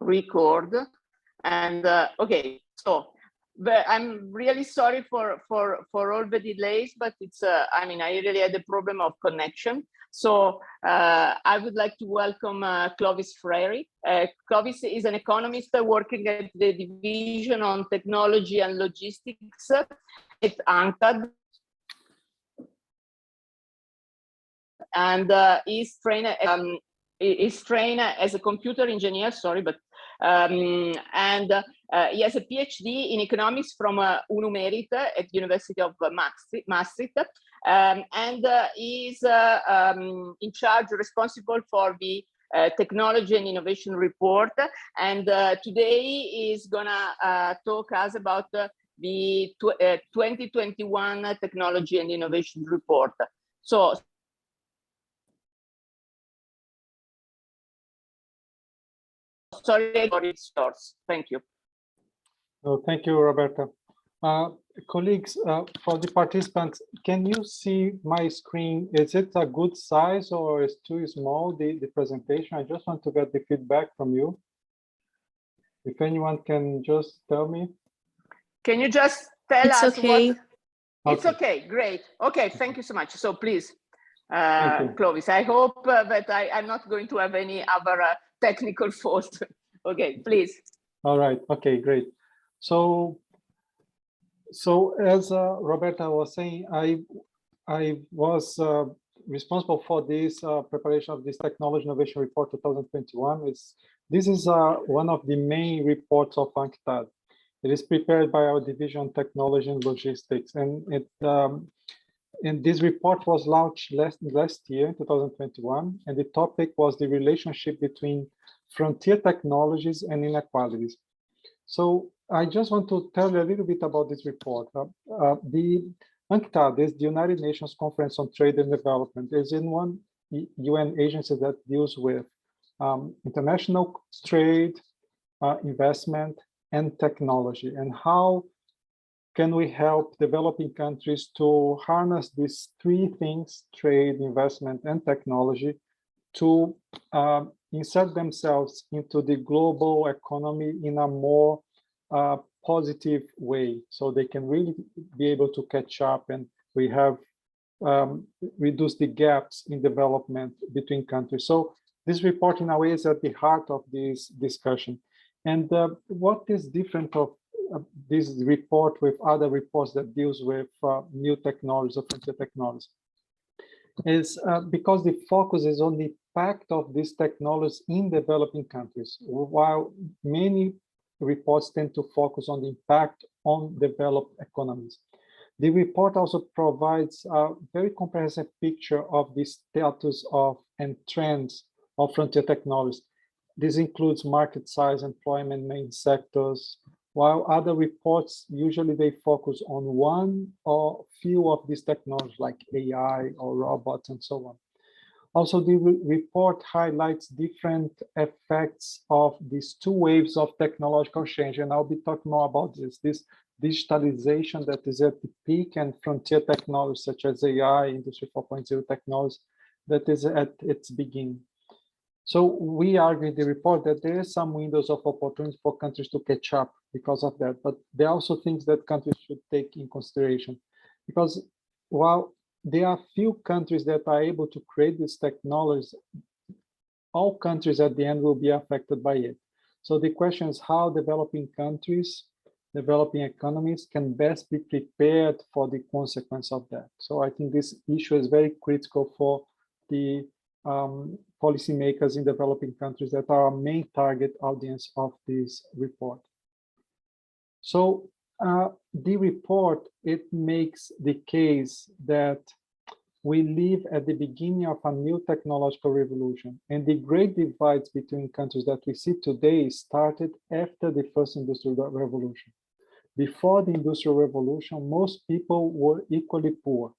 record. And okay, so I'm really sorry for all the delays, but it's I mean, I really had a problem of connection. So I would like to welcome Clovis Freire. Clovis is an economist working at the Division on Technology and Logistics at UNCTAD, and is trained as a computer engineer. Sorry, but he has a PhD in economics from UNCTAD at the University of Maastricht, and is in charge, responsible for the Technology and Innovation Report. And today is gonna talk us about the 2021 Technology and Innovation Report. So. Sorry for its source. Thank you. Oh, thank you, Roberta. Colleagues, for the participants, can you see my screen? Is it a good size or is too small, the presentation? I just want to get the feedback from you. If anyone can just tell me. Can you just tell us okay. what? It's okay, great. Okay, thank you so much. So please, Clovis, I hope that I'm not going to have any other technical fault. Okay, please. All right, okay, great. So as Roberta was saying, I was responsible for this preparation of this Technology Innovation Report 2021. This is one of the main reports of UNCTAD. It is prepared by our Division on Technology and Logistics, and this report was launched last year, 2021, and the topic was the relationship between frontier technologies and inequalities. So I just want to tell you a little bit about this report. The UNCTAD is the United Nations Conference on Trade and Development. Is in one UN agency that deals with international trade, investment, and technology, and how can we help developing countries to harness these three things, trade, investment, and technology, to insert themselves into the global economy in a more positive way, so they can really be able to catch up, and we have reduce the gaps in development between countries. So this report in a way is at the heart of this discussion. And what is different of this report with other reports that deals with new technologies or frontier technologies is because the focus is on the impact of these technologies in developing countries, while many reports tend to focus on the impact on developed economies. The report also provides a very comprehensive picture of the status of and trends of frontier technologies. This includes market size, employment, main sectors, while other reports, usually they focus on one or few of these technologies like AI or robots and so on. Also, the report highlights different effects of these two waves of technological change, and I'll be talking more about this digitalization that is at the peak, and frontier technologies such as AI, Industry 4.0 technologies that is at its beginning. So we argue in the report that there is some windows of opportunity for countries to catch up because of that, but there are also things that countries should take in consideration, because while there are few countries that are able to create these technologies, all countries at the end will be affected by it. So the question is how developing countries, developing economies can best be prepared for the consequence of that. So I think this issue is very critical for the policymakers in developing countries that are our main target audience of this report. So the report, it makes the case that we live at the beginning of a new technological revolution, and the great divides between countries that we see today started after the first industrial revolution. Before the industrial revolution, most people were equally poor.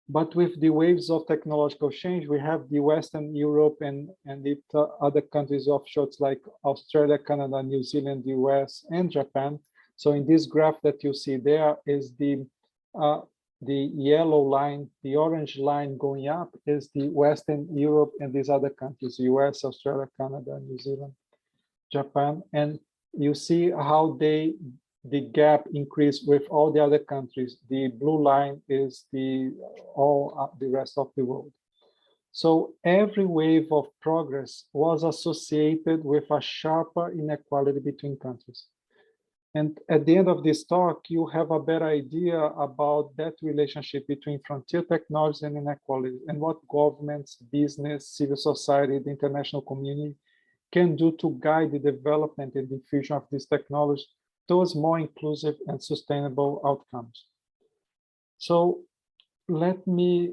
But with the waves of technological change, we have the Western Europe and other countries offshore like Australia, Canada, New Zealand, the US, and Japan. So in this graph that you see there is the yellow line, the orange line going up is the Western Europe and these other countries, US, Australia, Canada, New Zealand, Japan, and you see how the gap increased with all the other countries. The blue line is the rest of the world. So every wave of progress was associated with a sharper inequality between countries. And at the end of this talk, you have a better idea about that relationship between frontier technology and inequality, and what governments, business, civil society, the international community can do to guide the development and diffusion of this technology towards more inclusive and sustainable outcomes. So let me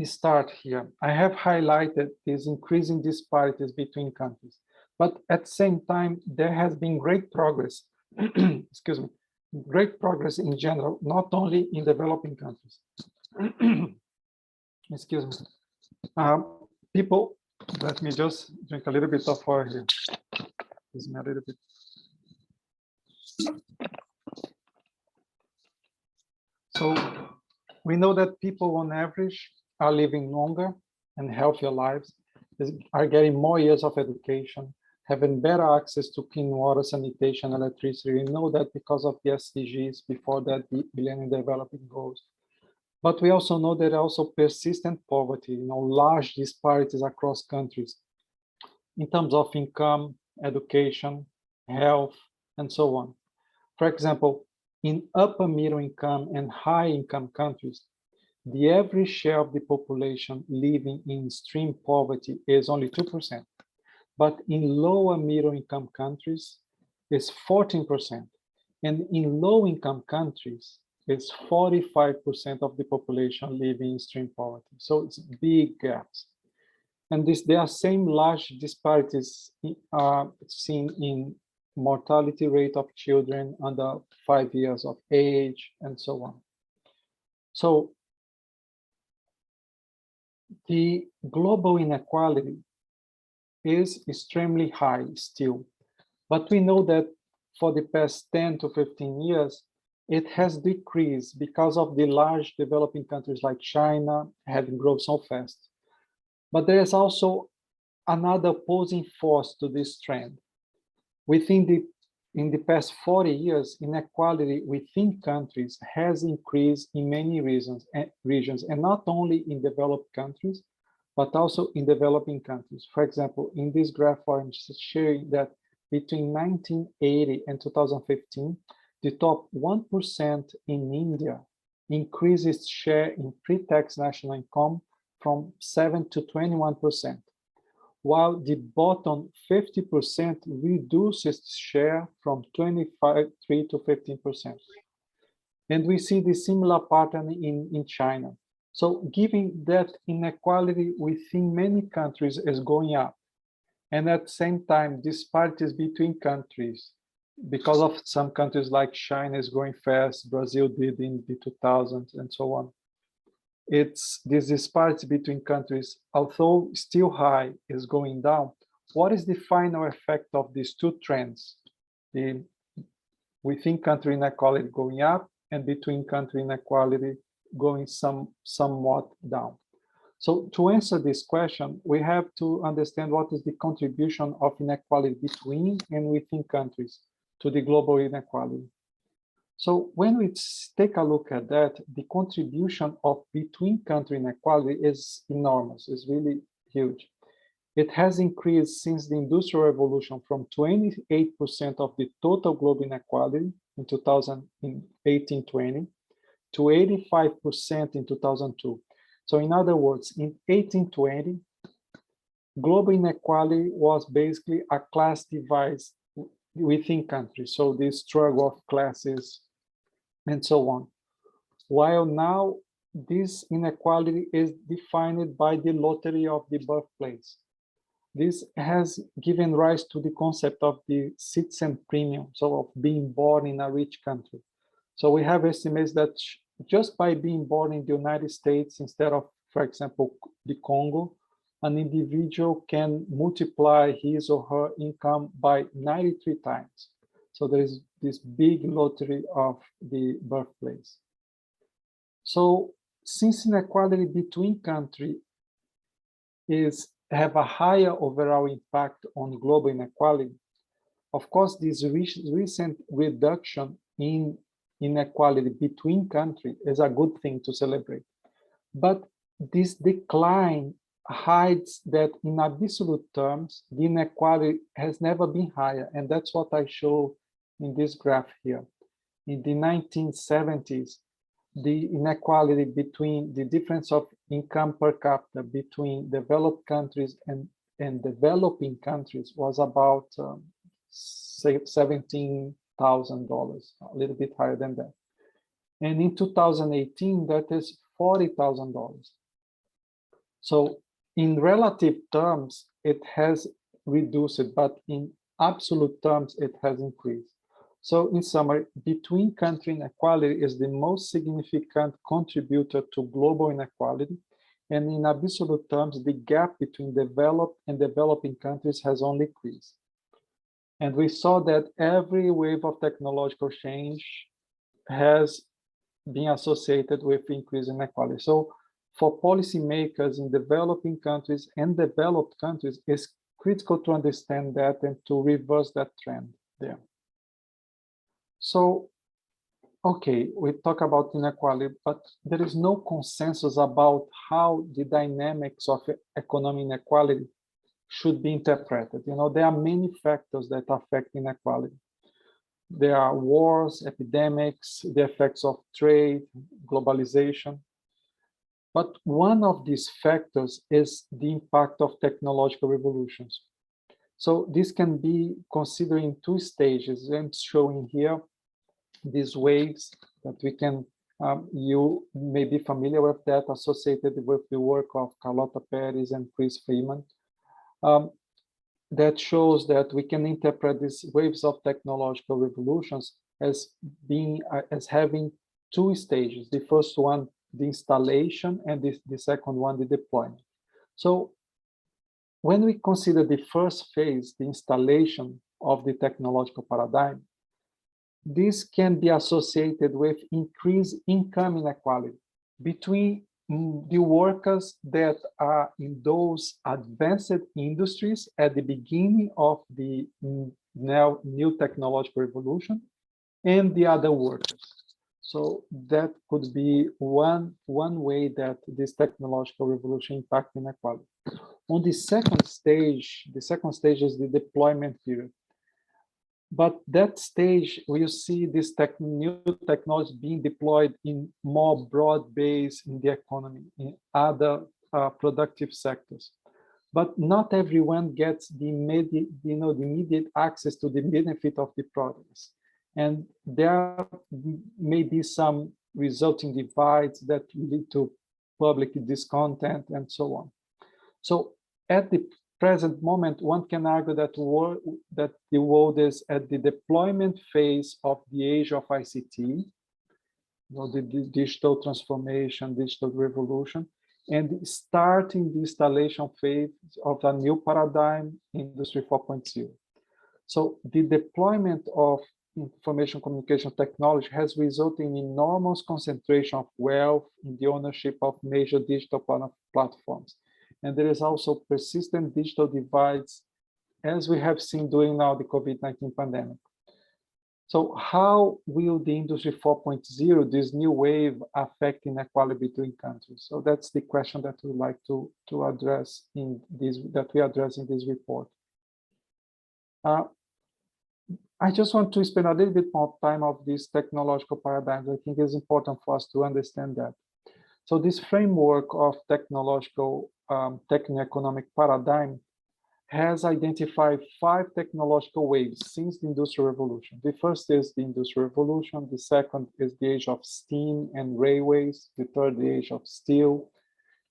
start here. I have highlighted these increasing disparities between countries, but at the same time, there has been great progress, excuse me, great progress in general, not only in developing countries. Excuse me. People, let me just drink a little bit of water here. Excuse me a little bit. So we know that people on average are living longer and healthier lives, are getting more years of education, having better access to clean water, sanitation, electricity. We know that because of the SDGs, before that, the Millennium Development Goals. But we also know that also persistent poverty, large disparities across countries in terms of income, education, health, and so on. For example, in upper middle income and high income countries, the average share of the population living in extreme poverty is only 2%. But in lower middle income countries, it's 14%. And in low income countries, it's 45% of the population living in extreme poverty. So it's big gaps. And there are same large disparities seen in mortality rate of children under 5 years of age and so on. So the global inequality is extremely high still, but we know that for the past 10 to 15 years, it has decreased because of the large developing countries like China having grown so fast. But there is also another opposing force to this trend. In the past 40 years, inequality within countries has increased in many regions, and not only in developed countries, but also in developing countries. For example, in this graph, I'm just showing that between 1980 and 2015, the top 1% in India increased its share in pre-tax national income from 7 to 21%, while the bottom 50% reduced its share from 3 to 15%. And we see the similar pattern in China. So given that inequality within many countries is going up, and at the same time, disparities between countries, because of some countries like China is growing fast, Brazil did in the 2000s and so on. It's this disparity between countries, although still high, is going down. What is the final effect of these two trends? The within country inequality going up and between country inequality going somewhat down. So to answer this question, we have to understand what is the contribution of inequality between and within countries to the global inequality. So when we take a look at that, the contribution of between country inequality is enormous, it's really huge. It has increased since the Industrial Revolution from 28% of the total global inequality in 1820 to 85% in 2002. So in other words, in 1820, global inequality was basically a class divide within countries. So this struggle of classes and so on. While now this inequality is defined by the lottery of the birthplace. This has given rise to the concept of the citizen premium, so of being born in a rich country. So we have estimates that just by being born in the United States instead of, for example, the Congo, an individual can multiply his or her income by 93 times. So there is this big lottery of the birthplace. So since inequality between countries is have a higher overall impact on global inequality. Of course, this recent reduction in inequality between countries is a good thing to celebrate. But this decline hides that in absolute terms, the inequality has never been higher. And that's what I show in this graph here. In the 1970s, the inequality between the difference of income per capita between developed countries and developing countries was about $17,000, a little bit higher than that. And in 2018, that is $40,000. So in relative terms, it has reduced, but in absolute terms, it has increased. So in summary, between country inequality is the most significant contributor to global inequality. And in absolute terms, the gap between developed and developing countries has only increased. And we saw that every wave of technological change has been associated with increased inequality. So for policymakers in developing countries and developed countries, it's critical to understand that and to reverse that trend there. So, okay, we talk about inequality, but there is no consensus about how the dynamics of economic inequality should be interpreted. You know, there are many factors that affect inequality. There are wars, epidemics, the effects of trade, globalization. But one of these factors is the impact of technological revolutions. So this can be considered in two stages. I'm showing here these waves that we can, you may be familiar with that, associated with the work of Carlota Perez and Chris Freeman. That shows that we can interpret these waves of technological revolutions as being as having two stages. The first one, the installation, and the second one, the deployment. So when we consider the first phase, the installation of the technological paradigm, this can be associated with increased income inequality between the workers that are in those advanced industries at the beginning of the now new technological revolution and the other workers. So that could be one way that this technological revolution impacts inequality. On the second stage is the deployment period. But that stage, we see this new technology being deployed in more broad base in the economy, in other productive sectors. But not everyone gets the immediate access to the benefit of the products. And there may be some resulting divides that lead to public discontent and so on. So at the present moment, one can argue that the world is at the deployment phase of the age of ICT, the digital transformation, digital revolution, and starting the installation phase of a new paradigm, Industry 4.0. So the deployment of information communication technology has resulted in enormous concentration of wealth in the ownership of major digital platforms. And there is also persistent digital divides, as we have seen during now the COVID-19 pandemic. So how will the Industry 4.0, this new wave, affect inequality between countries? So that's the question that we like to address in this, that we address in this report. I just want to spend a little bit more time of these technological paradigms. I think it's important for us to understand that. So this framework of technological techno-economic paradigm has identified 5 technological waves since the Industrial Revolution. The first is the Industrial Revolution. The second is the age of steam and railways. The third, the age of steel,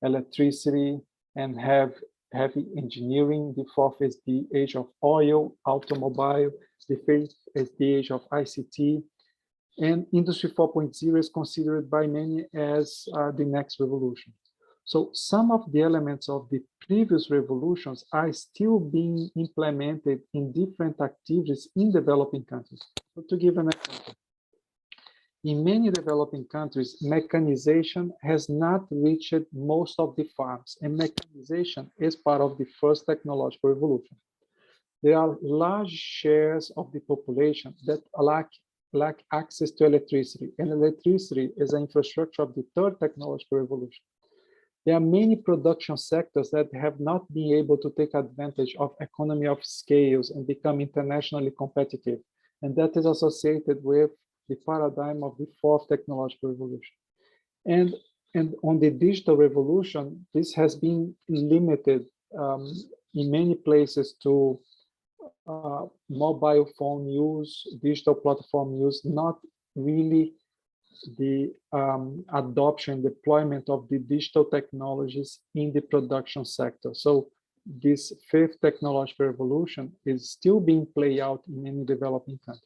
electricity, and heavy engineering. The fourth is the age of oil, automobile. The fifth is the age of ICT. And Industry 4.0 is considered by many as the next revolution. So some of the elements of the previous revolutions are still being implemented in different activities in developing countries. So to give an example, In many developing countries, mechanization has not reached most of the farms, and mechanization is part of the first technological revolution. There are large shares of the population that lack access to electricity, and electricity is an infrastructure of the third technological revolution. There are many production sectors that have not been able to take advantage of economy of scales and become internationally competitive, and that is associated with the paradigm of the fourth technological revolution. And on the digital revolution, this has been limited in many places to mobile phone use, digital platform use, not really the adoption, deployment of the digital technologies in the production sector. So this fifth technological revolution is still being played out in many developing countries.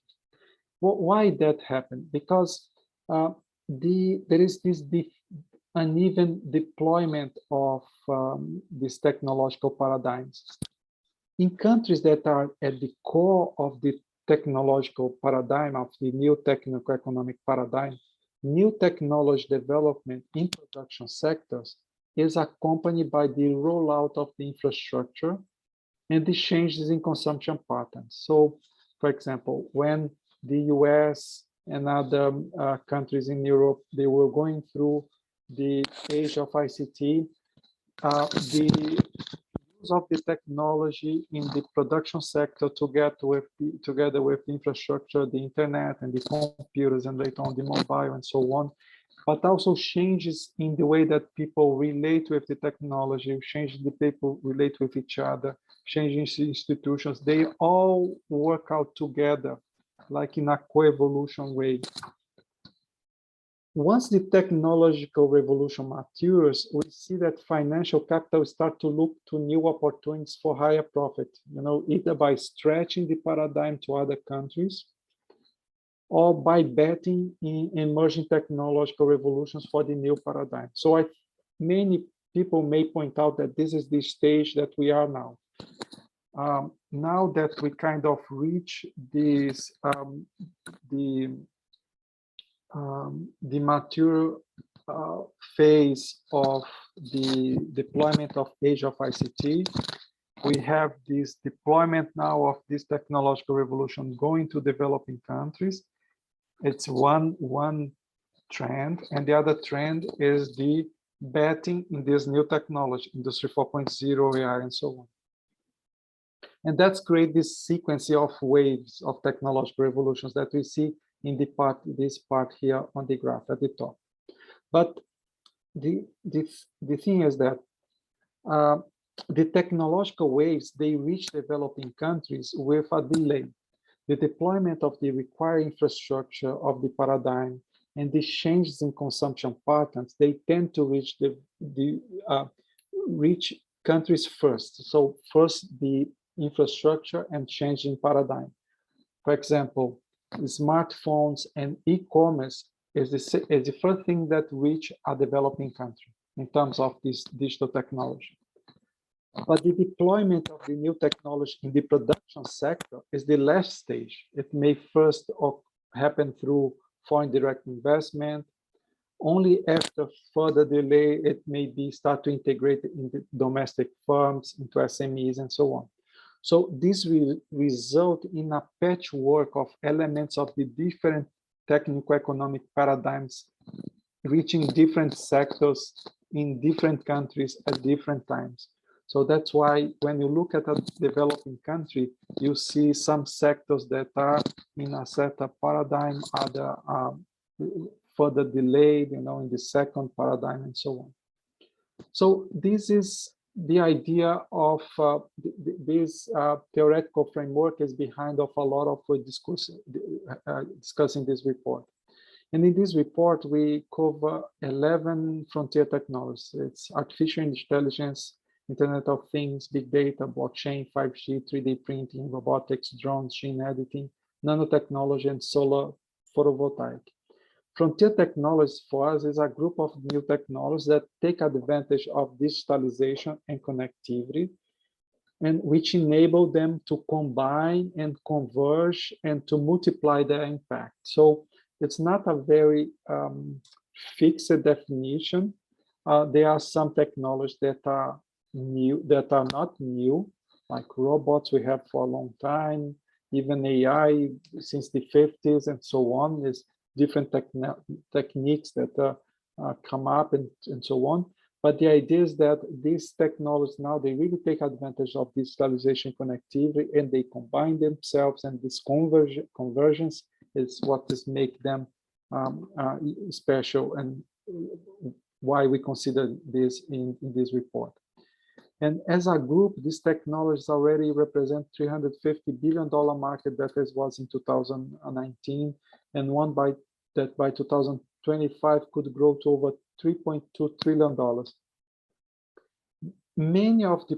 Why that happened? Because there is this uneven deployment of these technological paradigms. In countries that are at the core of the technological paradigm, of the new technical economic paradigm, new technology development in production sectors is accompanied by the rollout of the infrastructure and the changes in consumption patterns. So, for example, when the US and other countries in Europe, they were going through the age of ICT, the use of the technology in the production sector together with the infrastructure, the internet and the computers, and later on the mobile and so on, but also changes in the way that people relate with the technology, changes the people relate with each other, changing institutions, they all work out together, like in a co-evolution way. Once the technological revolution matures, we see that financial capital start to look to new opportunities for higher profit, either by stretching the paradigm to other countries or by betting in emerging technological revolutions for the new paradigm. So many people may point out that this is the stage that we are now. Now that we kind of reach this, the mature phase of the deployment of age of ICT, we have this deployment now of this technological revolution going to developing countries. It's one trend, and the other trend is the betting in this new technology, Industry 4.0, AI, and so on. And that's create this sequence of waves of technological revolutions that we see in this part here on the graph at the top. But the thing is that the technological waves, they reach developing countries with a delay. The deployment of the required infrastructure of the paradigm and the changes in consumption patterns, they tend to reach countries first. So first the infrastructure and change in paradigm. For example, smartphones and e-commerce is the first thing that reach a developing country in terms of this digital technology. But the deployment of the new technology in the production sector is the last stage. It may first happen through foreign direct investment. Only after further delay, it may be start to integrate into domestic firms, into SMEs, and so on. So this will result in a patchwork of elements of the different technical economic paradigms reaching different sectors in different countries at different times. So that's why when you look at a developing country, you see some sectors that are in a certain paradigm, other are further delayed, in the second paradigm, and so on. So this is the idea of this theoretical framework is behind of a lot of discussing this report. And in this report, we cover 11 frontier technologies. It's artificial intelligence, Internet of Things, big data, blockchain, 5G, 3D printing, robotics, drones, gene editing, nanotechnology, and solar photovoltaic. Frontier technologies for us is a group of new technologies that take advantage of digitalization and connectivity, and which enable them to combine and converge and to multiply their impact. So it's not a very fixed definition. There are some technologies that are new, that are not new, like robots we have for a long time, even AI since the 50s and so on. Is different techniques that come up and so on. But the idea is that these technologies now, they really take advantage of digitalization connectivity, and they combine themselves, and this convergence is what is make them special, and why we consider this in this report. And as a group, these technologies already represent $350 billion market that was in 2019, and one that by 2025 could grow to over $3.2 trillion. Many of the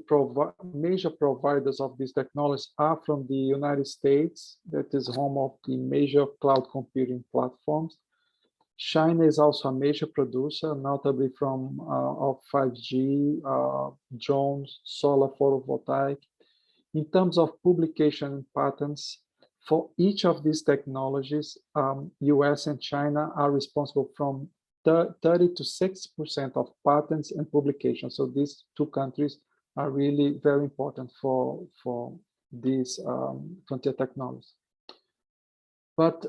major providers of these technologies are from the United States, that is home of the major cloud computing platforms. China is also a major producer, notably from of 5G, drones, solar photovoltaic. In terms of publication and patents, for each of these technologies, US and China are responsible from 30 to 6% of patents and publications. So these two countries are really very important for these frontier technologies. But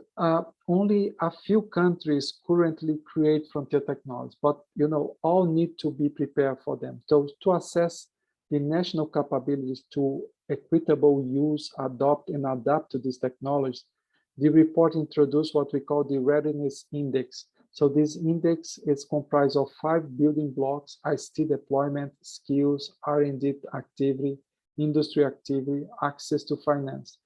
only a few countries currently create frontier technologies, but all need to be prepared for them. So to assess the national capabilities to equitable use, adopt, and adapt to these technologies, the report introduced what we call the Readiness Index. So this index is comprised of 5 building blocks: ICT deployment, skills, R&D activity, industry activity, access to finance.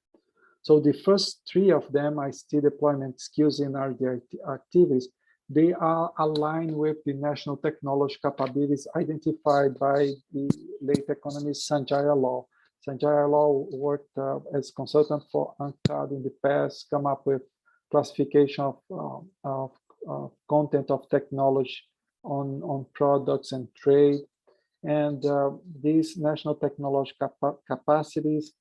So the first 3 of them, ICT deployment, skills, and R&D activities, they are aligned with the national technology capabilities identified by the late economist Sanjay Lal. Sanjay Lal worked as consultant for UNCTAD in the past, come up with classification of content of technology on products and trade. And these national technology capacities,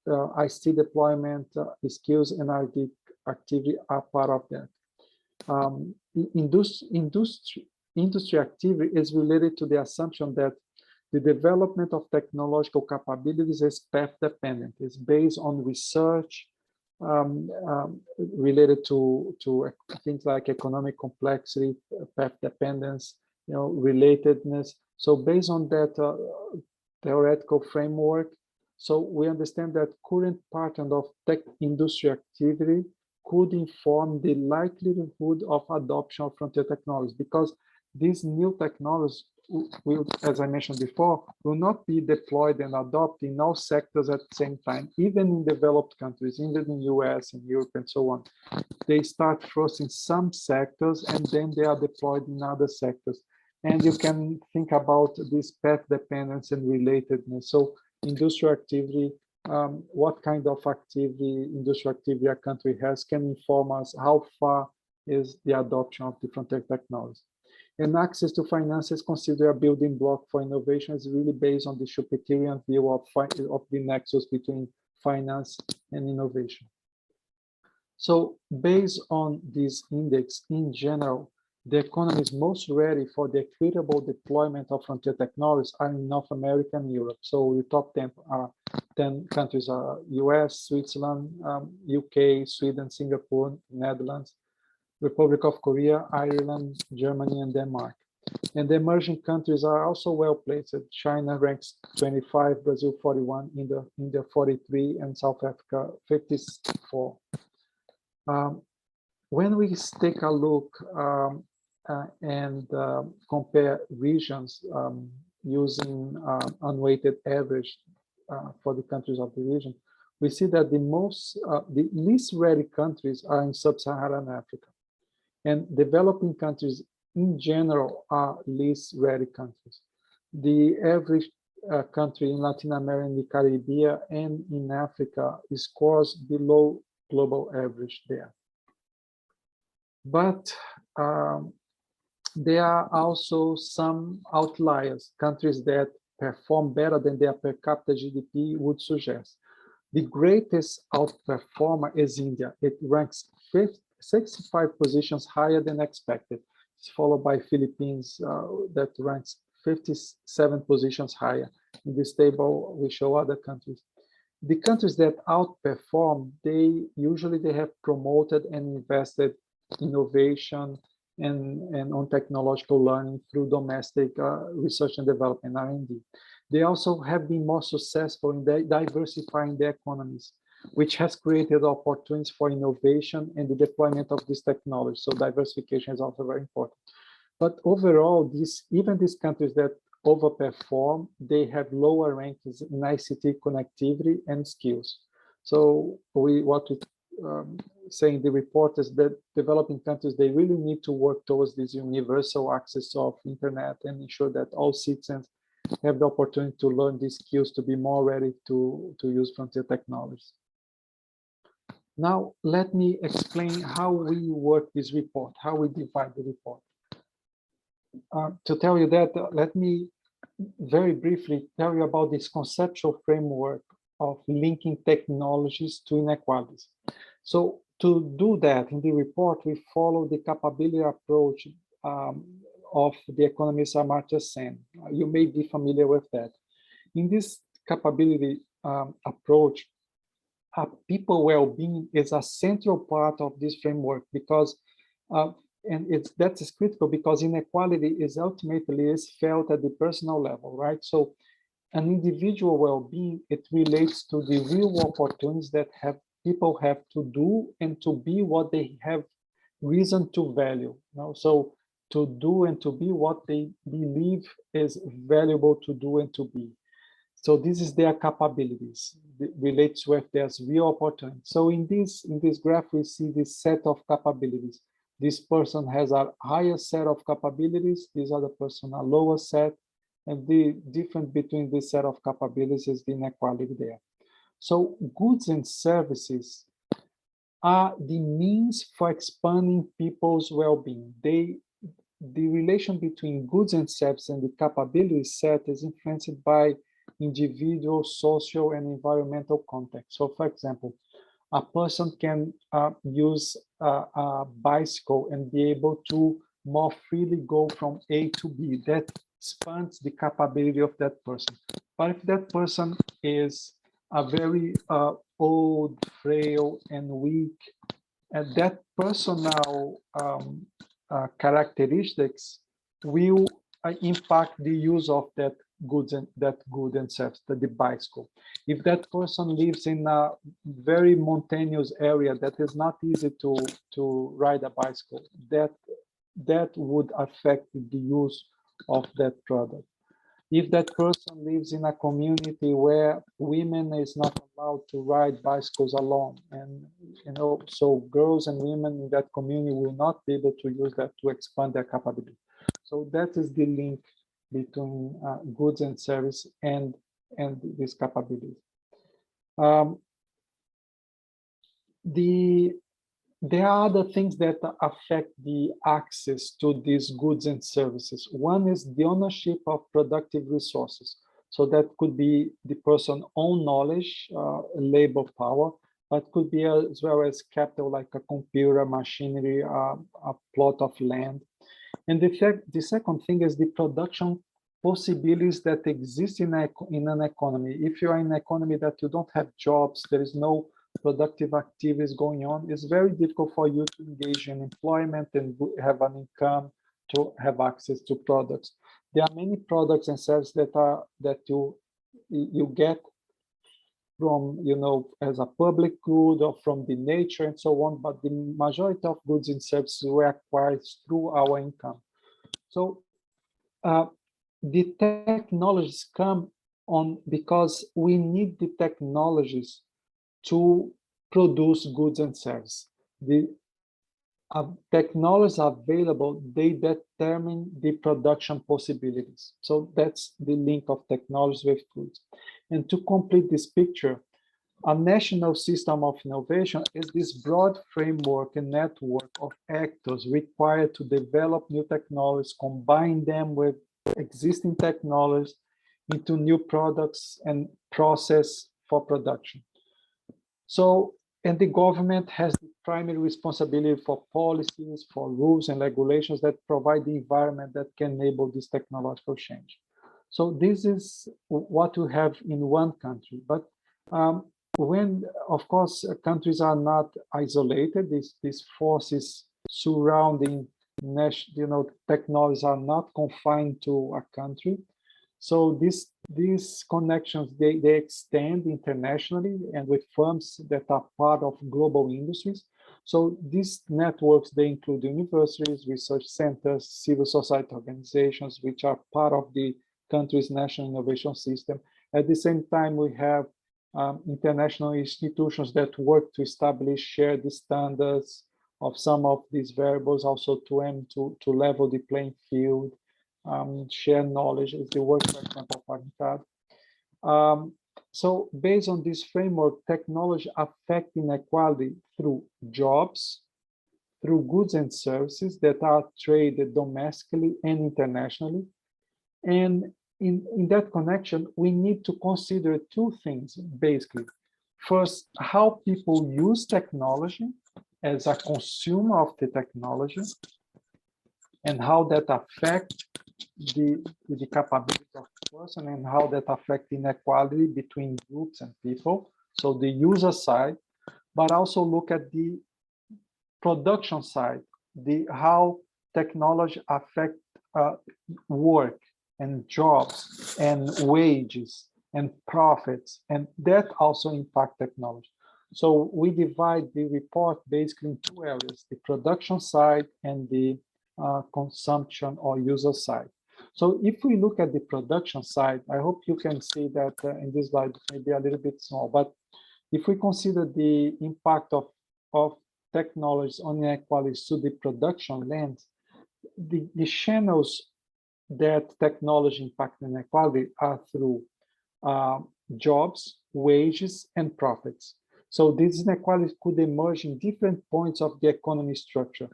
ICT deployment, skills, and R&D activity are part of that. Industry activity is related to the assumption that the development of technological capabilities is path dependent. It's based on research related to things like economic complexity, path dependence, relatedness. So based on that theoretical framework, so we understand that current pattern of tech industry activity could inform the likelihood of adoption of frontier technologies, because these new technologies will, as I mentioned before, will not be deployed and adopted in all sectors at the same time, even in developed countries, even in the US and Europe and so on. They start first in some sectors and then they are deployed in other sectors. And you can think about this path dependence and relatedness. So industrial activity, what kind of activity, industrial activity a country has can inform us how far is the adoption of the frontier technologies. And access to finance is considered a building block for innovation. Is really based on the Schumpeterian view of the nexus between finance and innovation. So based on this index, in general, the economies most ready for the equitable deployment of frontier technologies are in North America and Europe. So the top 10 countries are US, Switzerland, UK, Sweden, Singapore, Netherlands, Republic of Korea, Ireland, Germany, and Denmark. And the emerging countries are also well placed. China ranks 25, Brazil 41, India 43, and South Africa 54. When we take a look and compare regions using unweighted average for the countries of the region, we see that the least ready countries are in sub-Saharan Africa. And developing countries in general are least ready countries. The average country in Latin America, in the Caribbean, and in Africa scores below global average there. But there are also some outliers, countries that perform better than their per capita GDP would suggest. The greatest outperformer is India. It ranks 65 positions higher than expected. It's followed by Philippines that ranks 57 positions higher. In this table, we show other countries. The countries that outperform, they have promoted and invested innovation and on technological learning through domestic research and development, R&D. They also have been more successful in diversifying their economies, which has created opportunities for innovation and the deployment of this technology. So diversification is also very important. But overall, even these countries that overperform, they have lower rankings in ICT connectivity and skills. So what we say in the report is that developing countries, they really need to work towards this universal access of internet and ensure that all citizens have the opportunity to learn these skills to be more ready to use frontier technologies. Now, let me explain how we work this report, how we divide the report. To tell you that, let me very briefly tell you about this conceptual framework of linking technologies to inequalities. So to do that, in the report, we follow the capability approach of the economist Amartya Sen. You may be familiar with that. In this capability approach, people well-being is a central part of this framework because that is critical because inequality is ultimately felt at the personal level, right? So an individual well-being, it relates to the real opportunities that people have to do and to be what they have reason to value. So to do and to be what they believe is valuable to do and to be. So this is their capabilities. It relates with their real opportunity. So in this graph, we see this set of capabilities. This person has a higher set of capabilities. This other person a lower set. And the difference between this set of capabilities is the inequality there. So goods and services are the means for expanding people's well-being. The relation between goods and services and the capability set is influenced by individual, social, and environmental context. So, for example, a person can use a bicycle and be able to more freely go from A to B. That expands the capability of that person. But if that person is a very old, frail, and weak, and that personal characteristics will impact the use of that good and service, the bicycle. If that person lives in a very mountainous area that is not easy to ride a bicycle, that would affect the use of that product. If that person lives in a community where women is not allowed to ride bicycles alone, and so girls and women in that community will not be able to use that to expand their capability. So that is the link between goods and service and these capabilities. There are other things that affect the access to these goods and services. One is the ownership of productive resources. So that could be the person's own knowledge, labor power, but could be as well as capital like a computer, machinery, a plot of land. And the second thing is the production possibilities that exist in an economy. If you are in an economy that you don't have jobs, there is no productive activities going on, it's very difficult for you to engage in employment and have an income, to have access to products. There are many products and services that you get from, as a public good or from the nature and so on, but the majority of goods and services were acquired through our income. So the technologies come on because we need the technologies to produce goods and services. The technologies available, they determine the production possibilities. So that's the link of technology with goods. And to complete this picture, a national system of innovation is this broad framework and network of actors required to develop new technologies, combine them with existing technologies into new products and process for production. So And the government has the primary responsibility for policies, for rules and regulations that provide the environment that can enable this technological change. So this is what we have in one country. But when, of course, countries are not isolated, these forces surrounding technologies are not confined to a country. So these connections, they extend internationally and with firms that are part of global industries. So these networks, they include universities, research centers, civil society organizations, which are part of the country's national innovation system. At the same time, we have international institutions that work to establish shared standards of some of these variables, also to aim to level the playing field. Share knowledge is the work, for example, of UNCTAD. So based on this framework, technology affects inequality through jobs, through goods and services that are traded domestically and internationally. And in that connection, we need to consider two things, basically. First, how people use technology as a consumer of the technology, and how that affects the capability of the person, and how that affects inequality between groups and people. So the user side, but also look at the production side, how technology affects work and jobs and wages and profits, and that also impact technology. So we divide the report basically in two areas, the production side and the consumption or user side. So if we look at the production side, I hope you can see that in this slide, maybe a little bit small, but if we consider the impact of technologies on inequalities to the production lens, the channels that technology impact inequality are through jobs, wages, and profits. So these inequalities could emerge in different points of the economy structure,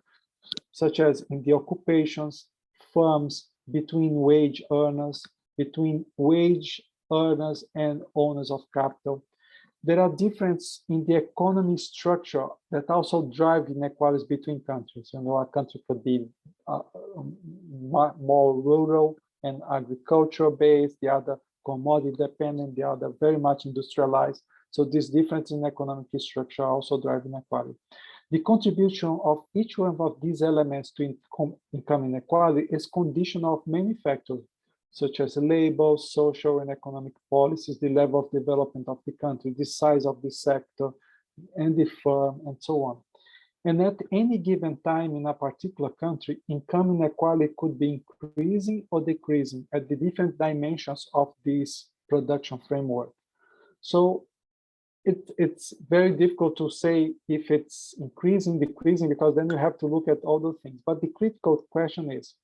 such as in the occupations, firms, between wage earners, between wage earners and owners of capital. There are differences in the economy structure that also drive inequalities between countries. You know, a country could be more rural and agricultural based, the other commodity dependent, the other very much industrialized. So this difference in economic structure also drive inequality. The contribution of each one of these elements to income inequality is conditional of many factors, such as labor, social and economic policies, the level of development of the country, the size of the sector and the firm, and so on. And at any given time in a particular country, income inequality could be increasing or decreasing at the different dimensions of this production framework. So it's very difficult to say if it's increasing, decreasing, because then you have to look at all those things. But the critical question is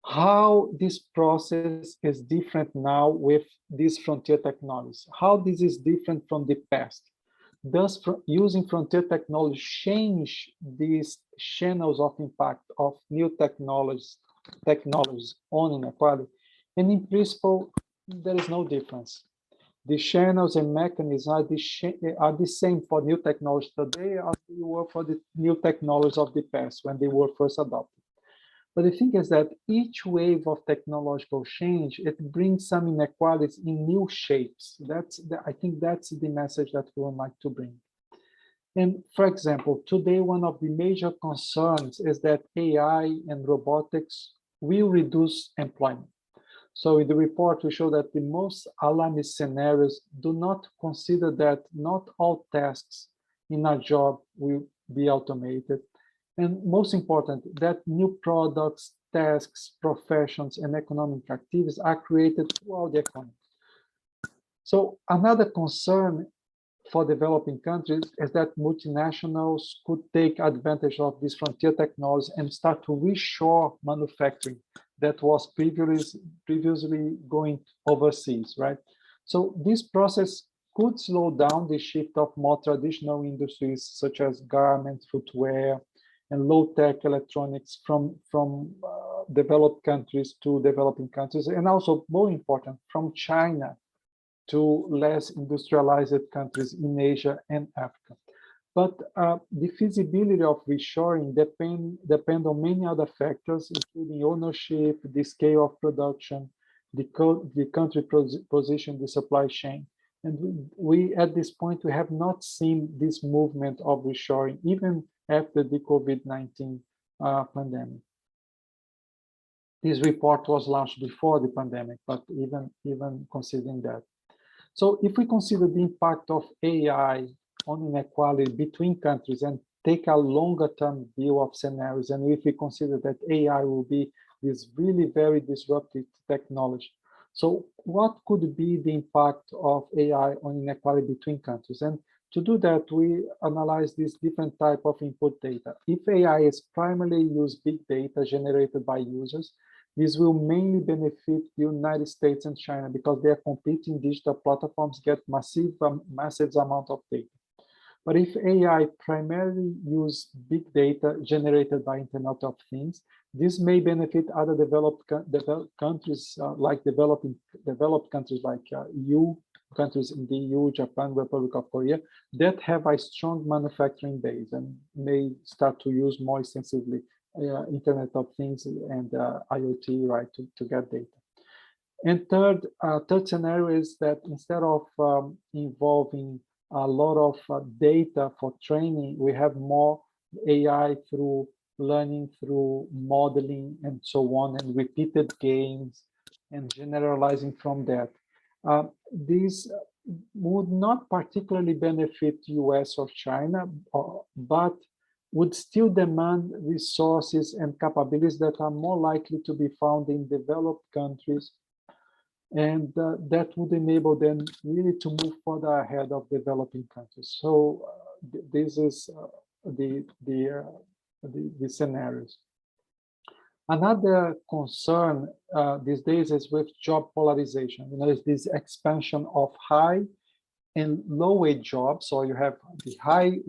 how this process is different now with these frontier technologies, how this is different from the past. Does using frontier technology change these channels of impact of new technologies on inequality? And in principle, there is no difference. The channels and mechanisms are the same for new technologies today as they were for the new technologies of the past when they were first adopted. But the thing is that each wave of technological change, it brings some inequalities in new shapes. I think that's the message that we would like to bring. And for example, today, one of the major concerns is that AI and robotics will reduce employment. So in the report, we show that the most alarming scenarios do not consider that not all tasks in a job will be automated. And most important, that new products, tasks, professions, and economic activities are created throughout the economy. So another concern for developing countries is that multinationals could take advantage of these frontier technologies and start to reshore manufacturing that was previously going overseas, right? So this process could slow down the shift of more traditional industries such as garments, footwear, and low-tech electronics from developed countries to developing countries, and also more important, from China to less industrialized countries in Asia and Africa. But the feasibility of reshoring depend on many other factors, including ownership, the scale of production, the country position, the supply chain. And we at this point, we have not seen this movement of reshoring, even after the COVID-19 pandemic. This report was launched before the pandemic, but even considering that. So if we consider the impact of AI on inequality between countries and take a longer term view of scenarios, and if we consider that AI will be this really very disruptive technology, so what could be the impact of AI on inequality between countries? And to do that, we analyze these different type of input data. If AI is primarily use big data generated by users, this will mainly benefit the United States and China because their competing digital platforms get massive amount of data. But if AI primarily use big data generated by Internet of Things, this may benefit other developed countries like developed countries like EU countries in the EU, Japan, Republic of Korea that have a strong manufacturing base and may start to use more extensively Internet of Things and IoT, right, to get data. And third scenario is that instead of involving a lot of data for training, we have more AI through learning, through modeling, and so on, and repeated games, and generalizing from that. This would not particularly benefit US or China, but would still demand resources and capabilities that are more likely to be found in developed countries, and that would enable them really to move further ahead of developing countries. So this is the scenarios. Another concern these days is with job polarization. You know, it's this expansion of high and low wage jobs. So you have the high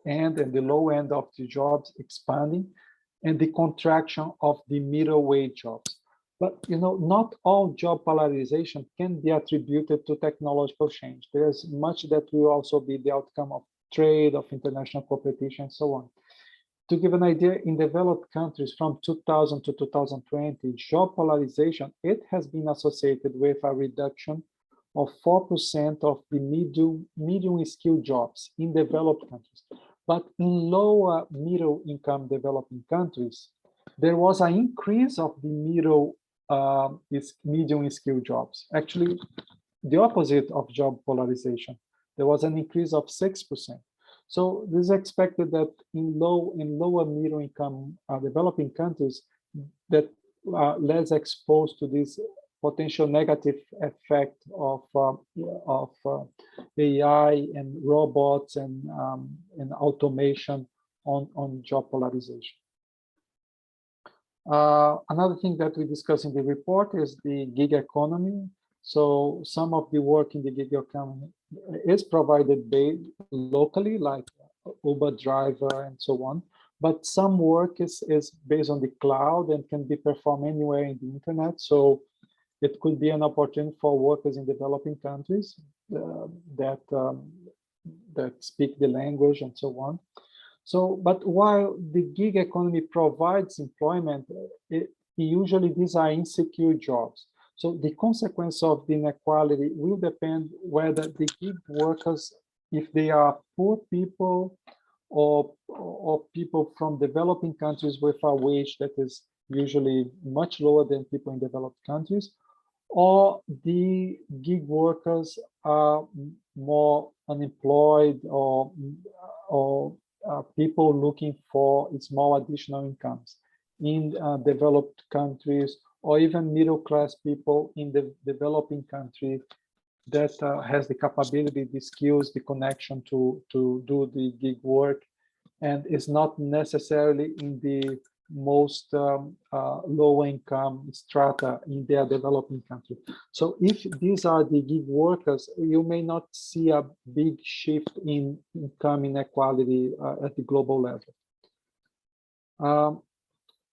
end and the low end of the jobs expanding, and the contraction of the middle wage jobs. But you know, not all job polarization can be attributed to technological change. There's much that will also be the outcome of trade, of international competition, and so on. To give an idea, in developed countries from 2000 to 2020, job polarization, it has been associated with a reduction of 4% of the medium skilled jobs in developed countries. But in lower middle income developing countries, there was an increase of the medium skilled jobs. Actually, the opposite of job polarization. There was an increase of 6%. So this is expected that in lower middle income developing countries that are less exposed to this potential negative effect of AI and robots and automation on job polarization. Another thing that we discuss in the report is the gig economy. So some of the work in the gig economy is provided locally, like Uber driver and so on. But some work is based on the cloud and can be performed anywhere in the internet. So it could be an opportunity for workers in developing countries that speak the language and so on. So, but while the gig economy provides employment, usually these are insecure jobs. So the consequence of the inequality will depend whether the gig workers, if they are poor people or people from developing countries with a wage that is usually much lower than people in developed countries, or the gig workers are more unemployed or people looking for small additional incomes in developed countries, or even middle-class people in the developing country that has the capability, the skills, the connection to do the gig work, and is not necessarily in the most low-income strata in their developing country. So if these are the gig workers, you may not see a big shift in income inequality at the global level.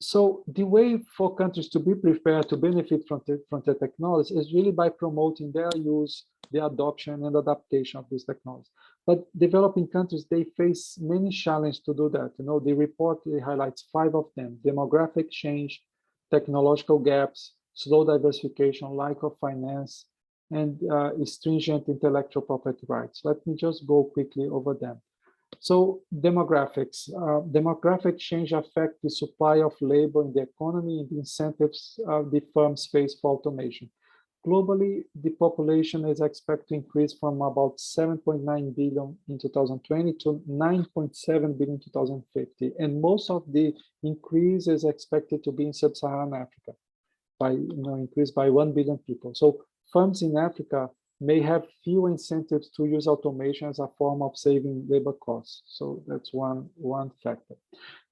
So the way for countries to be prepared to benefit from the technology is really by promoting their use, the adoption and adaptation of these technologies. But developing countries, they face many challenges to do that. The report highlights 5 of them: demographic change, technological gaps, slow diversification, lack of finance, and stringent intellectual property rights. Let me just go quickly over them. So demographics. Demographic change affect the supply of labor in the economy and the incentives the firms face for automation. Globally, the population is expected to increase from about 7.9 billion in 2020 to 9.7 billion in 2050. And most of the increase is expected to be in sub-Saharan Africa, by increase by 1 billion people. So firms in Africa may have few incentives to use automation as a form of saving labor costs. So that's one factor.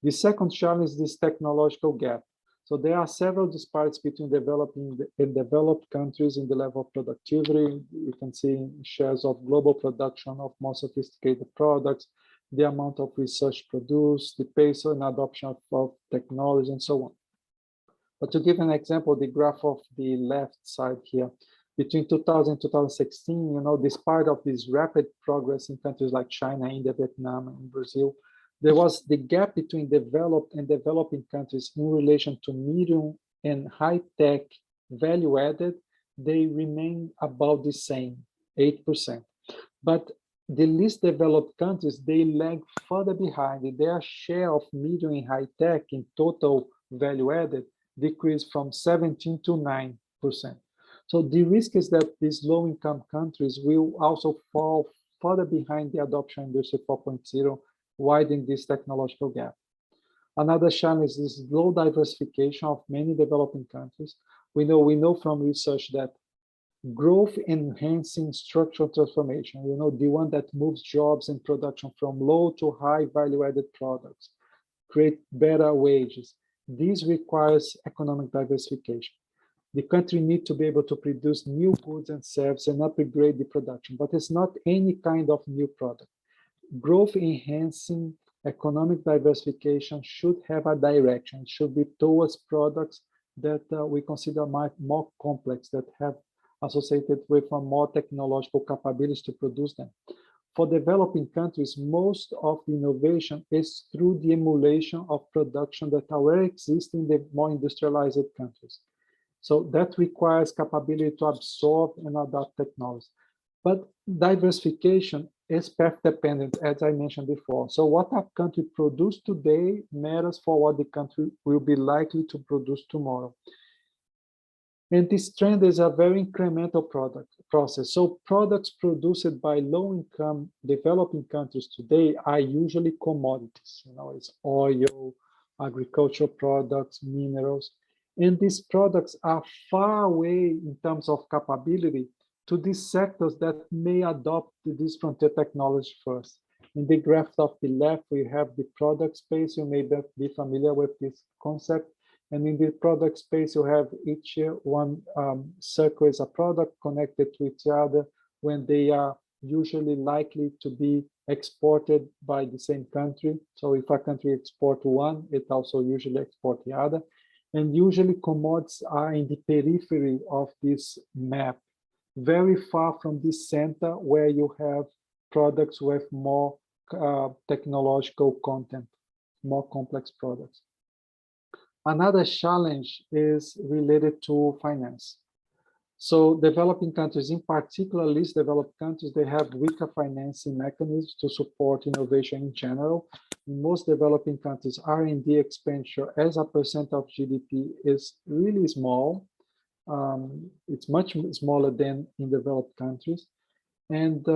The second challenge is this technological gap. So there are several disparities between developing and developed countries in the level of productivity. You can see shares of global production of more sophisticated products, the amount of research produced, the pace and adoption of technology, and so on. But to give an example, the graph of the left side here, between 2000 and 2016, despite of this rapid progress in countries like China, India, Vietnam, and Brazil, there was the gap between developed and developing countries in relation to medium and high-tech value added. They remain about the same, 8%. But the least developed countries, they lag further behind. Their share of medium and high-tech in total value added decreased from 17 to 9%. So the risk is that these low-income countries will also fall further behind the adoption of Industry 4.0, widening this technological gap. Another challenge is low diversification of many developing countries. We know from research that growth enhancing structural transformation, the one that moves jobs and production from low to high value-added products, create better wages. This requires economic diversification. The country needs to be able to produce new goods and services and upgrade the production, but it's not any kind of new product. Growth enhancing economic diversification should have a direction. It should be towards products that we consider more complex, that have associated with more technological capabilities to produce them. For developing countries, most of the innovation is through the emulation of production that already exists in the more industrialized countries. So that requires capability to absorb and adapt technology. But diversification is path dependent, as I mentioned before. So what a country produces today matters for what the country will be likely to produce tomorrow. And this trend is a very incremental process. So products produced by low-income developing countries today are usually commodities. It's oil, agricultural products, minerals. And these products are far away in terms of capability to these sectors that may adopt this frontier technology first. In the graph of the left, we have the product space. You may be familiar with this concept. And in the product space, you have each one circle is a product connected to each other when they are usually likely to be exported by the same country. So if a country exports one, it also usually exports the other. And usually commodities are in the periphery of this map, very far from the center where you have products with more technological content, more complex products. Another challenge is related to finance. So developing countries, in particular least developed countries, they have weaker financing mechanisms to support innovation in general. In most developing countries, R&D expenditure as a percent of GDP is really small. It's much smaller than in developed countries. And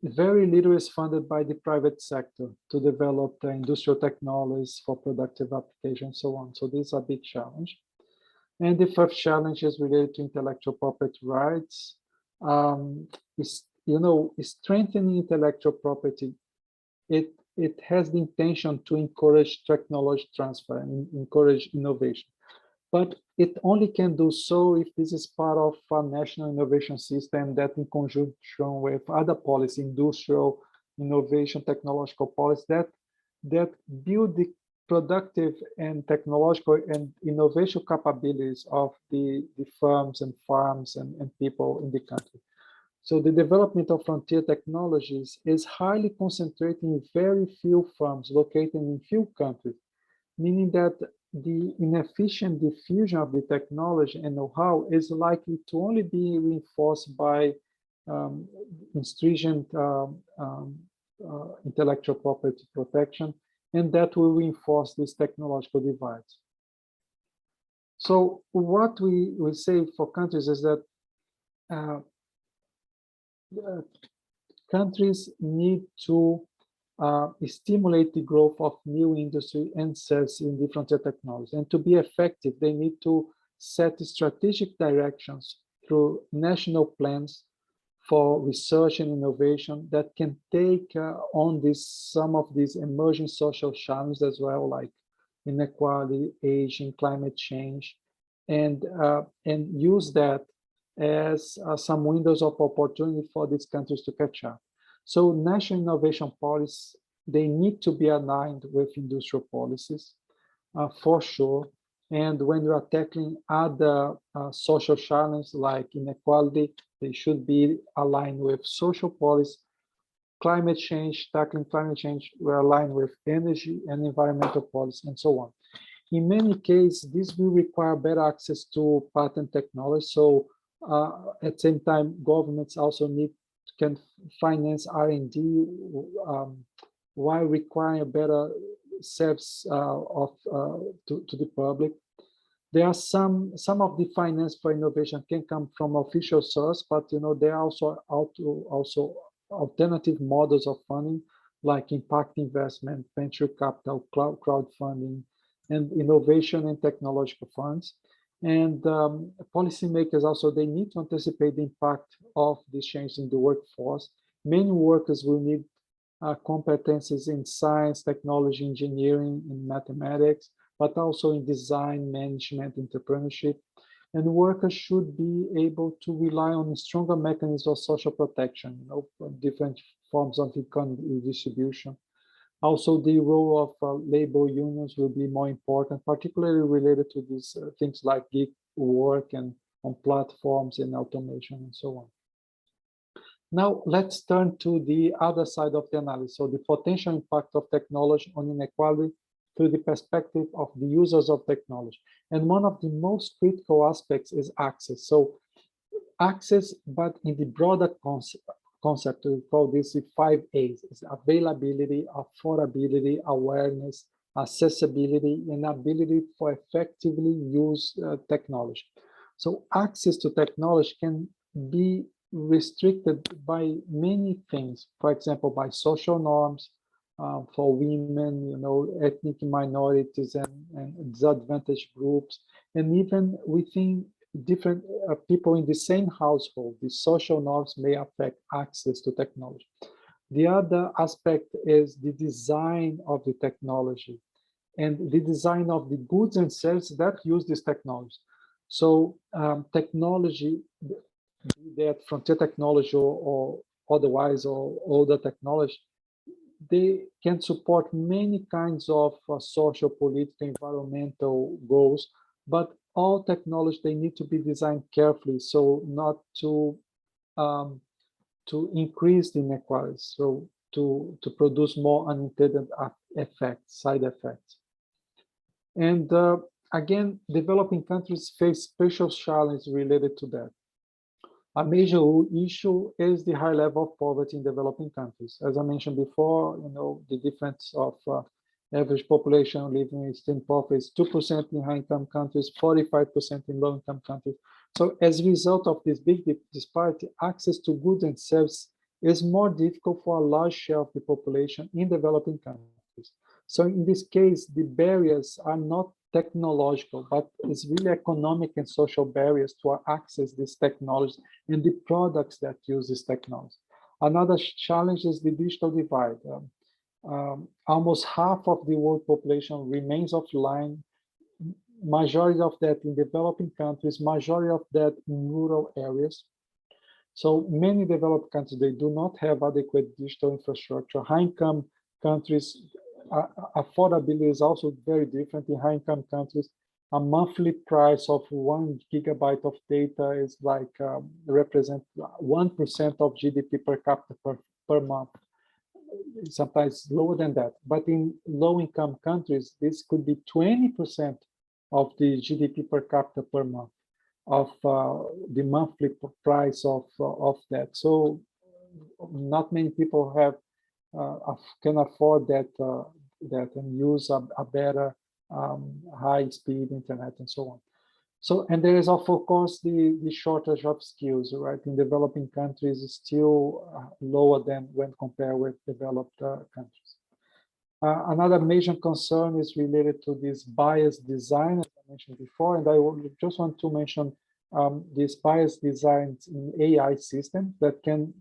very little is funded by the private sector to develop the industrial technologies for productive application and so on. So this is a big challenge. And the first challenge is related to intellectual property rights. Strengthening intellectual property, it has the intention to encourage technology transfer and encourage innovation. But it only can do so if this is part of a national innovation system that, in conjunction with other policy, industrial innovation, technological policy, that build the productive and technological and innovation capabilities of the firms and farms and people in the country. So the development of frontier technologies is highly concentrated in very few firms located in few countries, meaning that the inefficient diffusion of the technology and know-how is likely to only be reinforced by stringent intellectual property protection, and that will reinforce these technological divides. So what we say for countries is that countries need to stimulate the growth of new industry and sales in the frontier technologies. And to be effective, they need to set strategic directions through national plans for research and innovation that can take on some of these emerging social challenges as well, like inequality, aging, climate change, and use that as some windows of opportunity for these countries to catch up. So national innovation policies, they need to be aligned with industrial policies, for sure. And when we are tackling other social challenges like inequality, they should be aligned with social policy. Climate change, tackling climate change, we're aligned with energy and environmental policy and so on. In many cases, this will require better access to patent technology. So at the same time, governments also can finance R&D while requiring better service to the public. There are some of the finance for innovation can come from official source, but there are also alternative models of funding like impact investment, venture capital, crowdfunding, and innovation and technological funds. And policymakers also, they need to anticipate the impact of this change in the workforce. Many workers will need competencies in science, technology, engineering, and mathematics, but also in design, management, entrepreneurship. And workers should be able to rely on stronger mechanisms of social protection, different forms of economic redistribution. Also, the role of labor unions will be more important, particularly related to these things like gig work and on platforms and automation and so on. Now, let's turn to the other side of the analysis. So the potential impact of technology on inequality through the perspective of the users of technology. And one of the most critical aspects is access. So access, but in the broader concept, we call this the 5 A's: it's availability, affordability, awareness, accessibility, and ability for effectively use technology. So access to technology can be restricted by many things, for example, by social norms, for women, ethnic minorities and disadvantaged groups, and even within different people in the same household, the social norms may affect access to technology. The other aspect is the design of the technology and the design of the goods and services that use this technology. So technology, be that frontier technology or otherwise, or older technology, they can support many kinds of social, political, environmental goals, but all technology, they need to be designed carefully, so not to increase the inequalities, so to produce more unintended effects, side effects. And again, developing countries face special challenges related to that. A major issue is the high level of poverty in developing countries. As I mentioned before, the difference of average population living in extreme poverty is 2% in high-income countries, 45% in low-income countries. So as a result of this big disparity, access to goods and services is more difficult for a large share of the population in developing countries. So in this case, the barriers are not technological, but it's really economic and social barriers to access this technology and the products that use this technology. Another challenge is the digital divide. Almost half of the world population remains offline, majority of that in developing countries, majority of that in rural areas. So many developed countries, they do not have adequate digital infrastructure. High-income countries affordability is also very different in high-income countries. A monthly price of 1 gigabyte of data is like represent 1% of GDP per capita per month. Sometimes lower than that. But in low-income countries, this could be 20% of the GDP per capita per month of the monthly price of that. So not many people have can afford that and use a better high-speed internet and so on. So, and there is, of course, the shortage of skills, right? In developing countries, is still lower than when compared with developed countries. Another major concern is related to this bias design, as I mentioned before, and I just want to mention these bias designs in AI systems that can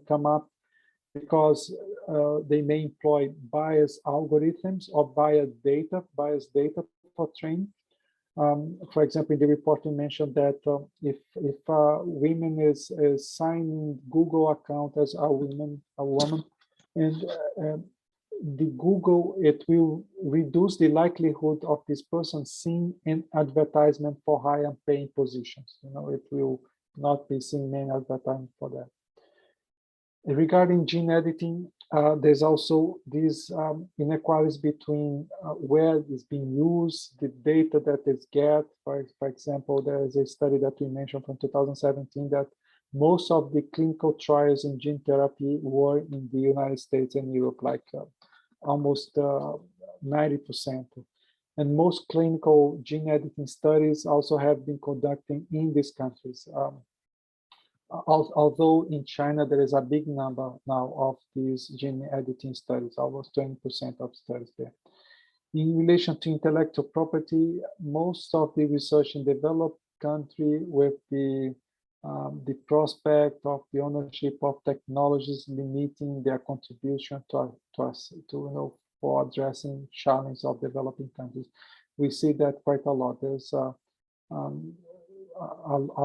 come up because they may employ bias algorithms or bias data for training. For example, in the report we mentioned that if a woman is signing Google account as a woman, and the Google, it will reduce the likelihood of this person seeing an advertisement for higher paying positions. You know, it will not be seeing many advertisements for that. Regarding gene editing, there's also these inequalities between where it's being used, the data that is get. For example, there is a study that we mentioned from 2017 that most of the clinical trials in gene therapy were in the United States and Europe, like almost 90%. And most clinical gene editing studies also have been conducted in these countries. Although in China, there is a big number now of these gene editing studies, almost 20% of studies there. In relation to intellectual property, most of the research in developed country with the prospect of the ownership of technologies limiting their contribution to for addressing challenges of developing countries. We see that quite a lot. There's a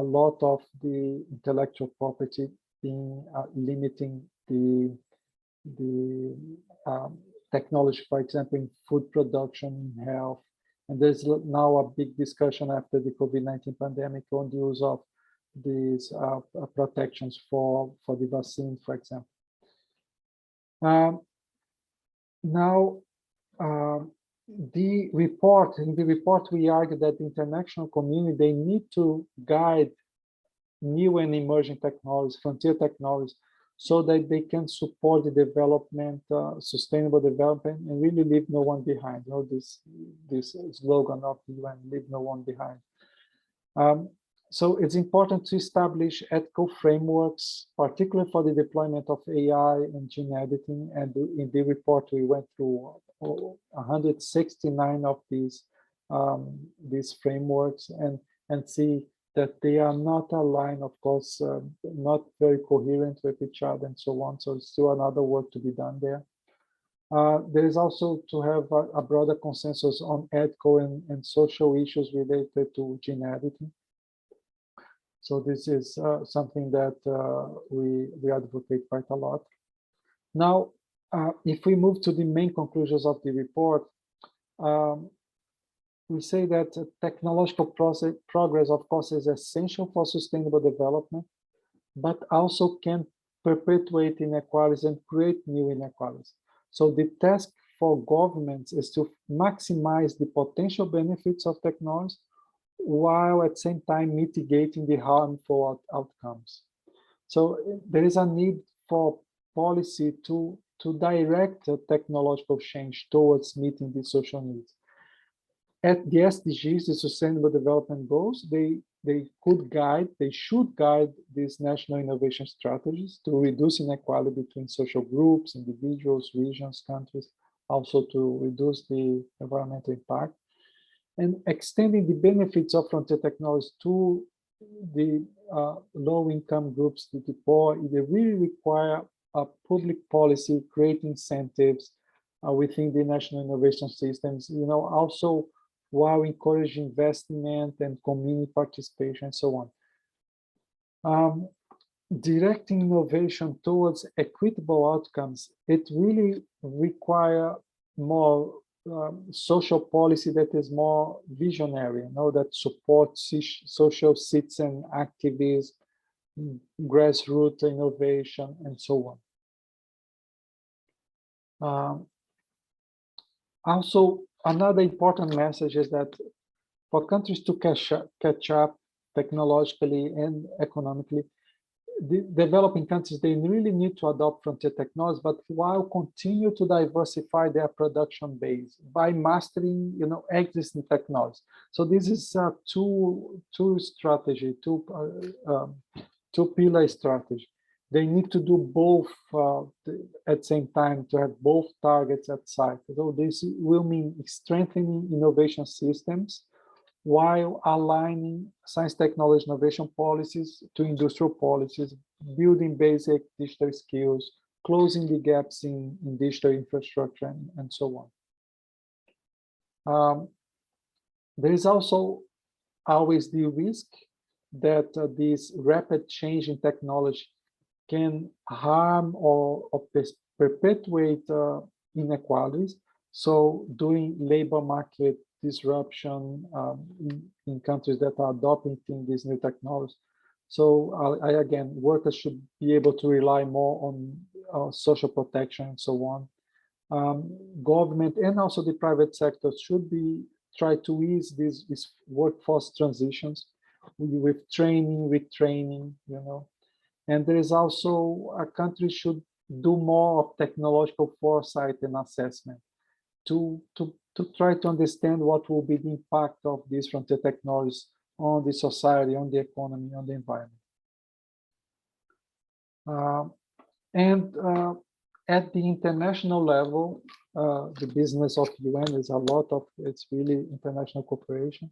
lot of the intellectual property being limiting the technology, for example, in food production, in health. And there's now a big discussion after the COVID-19 pandemic on the use of these protections for the vaccine, for example. Now, in the report, we argue that the international community, they need to guide new and emerging technologies, frontier technologies, so that they can support the development, sustainable development, and really leave no one behind. You know, this slogan of the UN, leave no one behind. So it's important to establish ethical frameworks, particularly for the deployment of AI and gene editing. And in the report, we went through 169 of these frameworks and see that they are not aligned, of course, not very coherent with each other and so on. So it's still another work to be done there. There is also to have a broader consensus on ethical and social issues related to gene editing. So this is something that we advocate quite a lot. Now, if we move to the main conclusions of the report, we say that technological progress, of course, is essential for sustainable development, but also can perpetuate inequalities and create new inequalities. So the task for governments is to maximize the potential benefits of technology, while at the same time mitigating the harmful outcomes. So there is a need for policy to direct technological change towards meeting the social needs. At the SDGs, the Sustainable Development Goals, they should guide these national innovation strategies to reduce inequality between social groups, individuals, regions, countries, also to reduce the environmental impact. And extending the benefits of frontier technologies to the low-income groups, to the poor, they really require a public policy, create incentives within the national innovation systems, you know, also while encouraging investment and community participation and so on. directing innovation towards equitable outcomes, it really requires more social policy that is more visionary, that supports social citizen activities, grassroots innovation, and so on. Also, another important message is that for countries to catch up technologically and economically, the developing countries, they really need to adopt frontier technologies, but while continue to diversify their production base by mastering, existing technologies. So this is a two strategy, two-pillar strategy. They need to do both at the same time to have both targets at sight. So this will mean strengthening innovation systems while aligning science, technology, innovation policies to industrial policies, building basic digital skills, closing the gaps in digital infrastructure, and so on. There is also always the risk that this rapid change in technology can harm or perpetuate inequalities. So doing labor market disruption in countries that are adopting these new technologies. So again, workers should be able to rely more on social protection and so on. Government and also the private sector should try to ease these workforce transitions with training, retraining, And there is also a country should do more of technological foresight and assessment to try to understand what will be the impact of these frontier technologies on the society, on the economy, on the environment. At the international level, the business of UN is it's really international cooperation.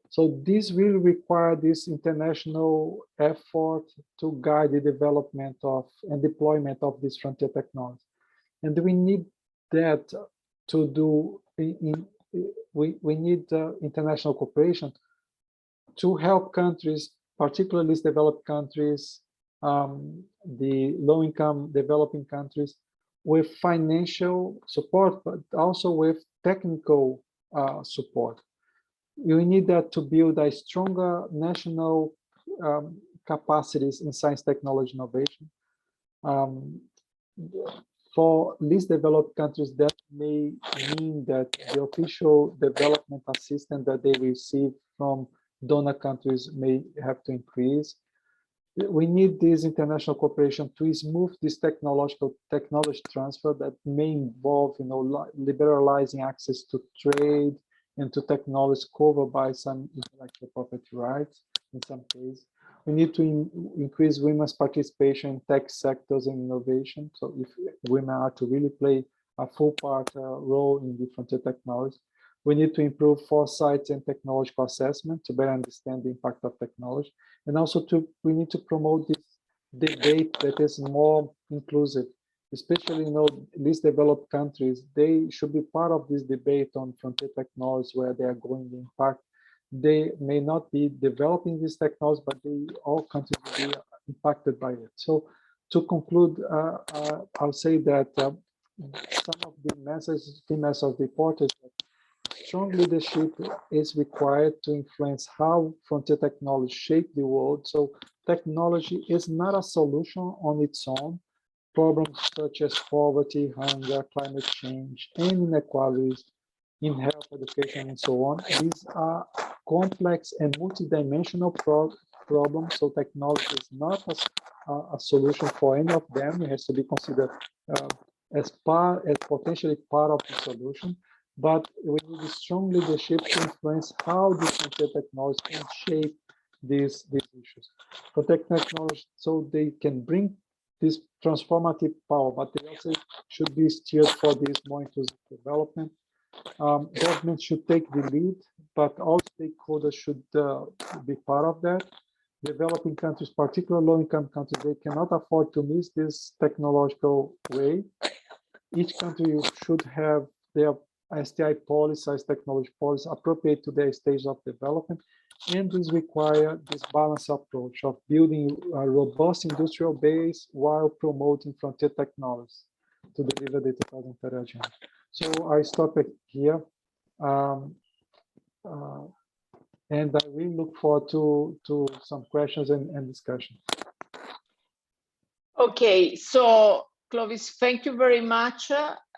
So this will require this international effort to guide the development of and deployment of these frontier technologies. And we need that to do, we need international cooperation to help countries, particularly developed countries, the low-income developing countries, with financial support, but also with technical support. You need that to build a stronger national capacities in science, technology, innovation. For least developed countries, that may mean that the official development assistance that they receive from donor countries may have to increase. We need this international cooperation to smooth this technology transfer that may involve, liberalizing access to trade and to technologies covered by some intellectual property rights in some cases. We need to increase women's participation in tech sectors and innovation. So if women are to really play a full part role in the frontier technologies, we need to improve foresight and technological assessment to better understand the impact of technology. And also we need to promote this debate that is more inclusive, especially, least developed countries. They should be part of this debate on frontier technologies, where they are going to impact. They may not be developing these technologies, but all countries will be impacted by it. So to conclude, I'll say that some of the messages of the report is that strong leadership is required to influence how frontier technology shape the world. So technology is not a solution on its own. Problems such as poverty, hunger, climate change, and inequalities in health, education, and so on. These are complex and multidimensional problems, so technology is not a solution for any of them. It has to be considered as potentially part of the solution, but we need a strong leadership to influence how these technologies can shape these issues. Protect technology so they can bring this transformative power, but they also should be steered for this more inclusive development. Government should take the lead, but all stakeholders should be part of that. Developing countries, particularly low-income countries, they cannot afford to miss this technological way. Each country should have their STI policy, science technology policy, appropriate to their stage of development, and this requires this balanced approach of building a robust industrial base while promoting frontier technologies to deliver the 2030 agenda. So I stop it here. And I really look forward to some questions and discussion. Okay, so Clovis, thank you very much.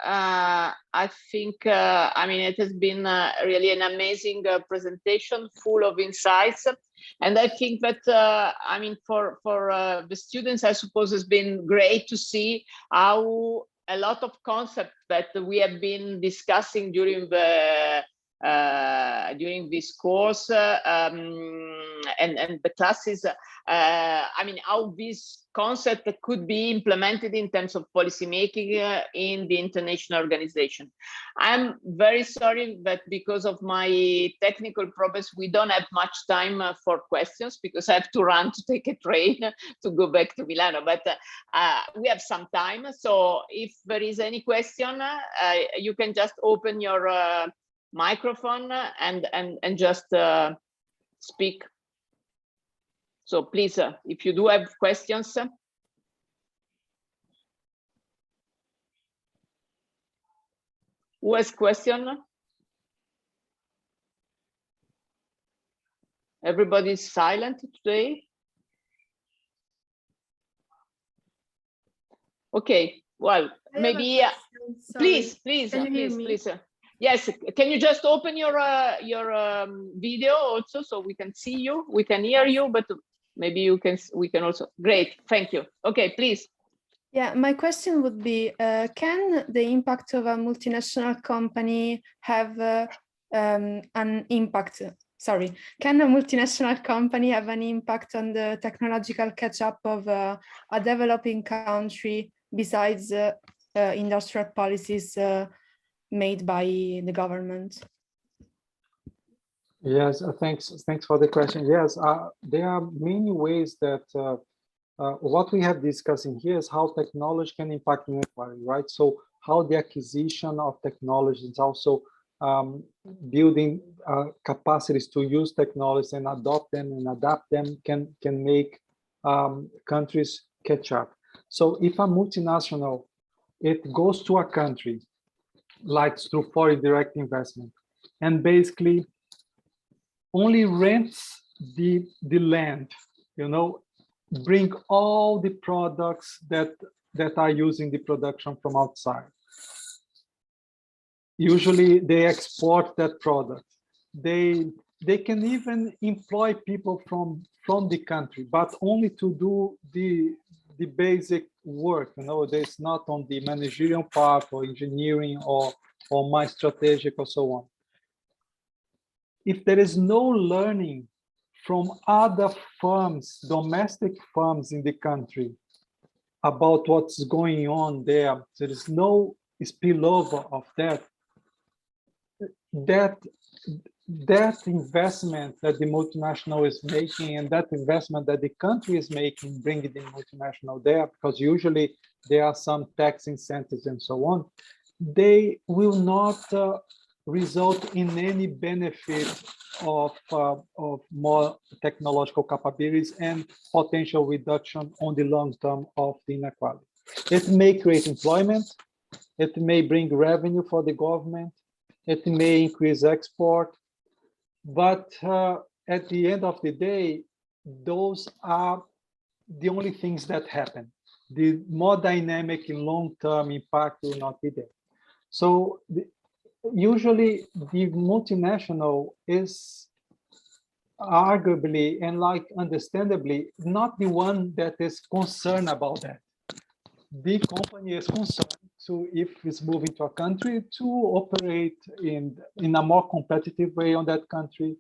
I think, I mean, it has been really an amazing presentation full of insights. And I think that, I mean, for the students, I suppose it's been great to see how a lot of concepts that we have been discussing during this course and the classes, I mean, how this concept could be implemented in terms of policy making in the international organization. I'm very sorry that because of my technical problems, we don't have much time for questions because I have to run to take a train to go back to Milano, but we have some time. So if there is any question, you can just open your microphone and just speak. So please, if you do have questions. Who has question? Everybody's silent today. Okay, well, maybe, please. Yes, can you just open your video also so we can see you, we can hear you, but maybe we can also, great, thank you. Okay, please. Yeah, my question would be, can the impact of a multinational company have an impact? Sorry, can a multinational company have an impact on the technological catch-up of a developing country besides industrial policies made by the government? Yes, thanks for the question. Yes, there are many ways that what we have discussing here is how technology can impact inequality, right? So how the acquisition of technology is also building capacities to use technologies and adopt them and adapt them can make countries catch up. So if a multinational, it goes to a country like through foreign direct investment and basically only rents the land, you know, bring all the products that are using the production from outside. Usually they export that product. They can even employ people from the country, but only to do the basic work, you know, there's not on the managerial part or engineering or my strategic or so on. If there is no learning from other firms, domestic firms in the country about what's going on there, there is no spillover of that investment that the multinational is making and that investment that the country is making, bringing the multinational there, because usually there are some tax incentives and so on, they will not result in any benefit of more technological capabilities and potential reduction on the long term of the inequality. It may create employment, it may bring revenue for the government, it may increase export, but at the end of the day, those are the only things that happen. The more dynamic and long-term impact will not be there. So usually the multinational is arguably and understandably not the one that is concerned about that. The company is concerned to, if it's moving to a country, to operate in a more competitive way on that country,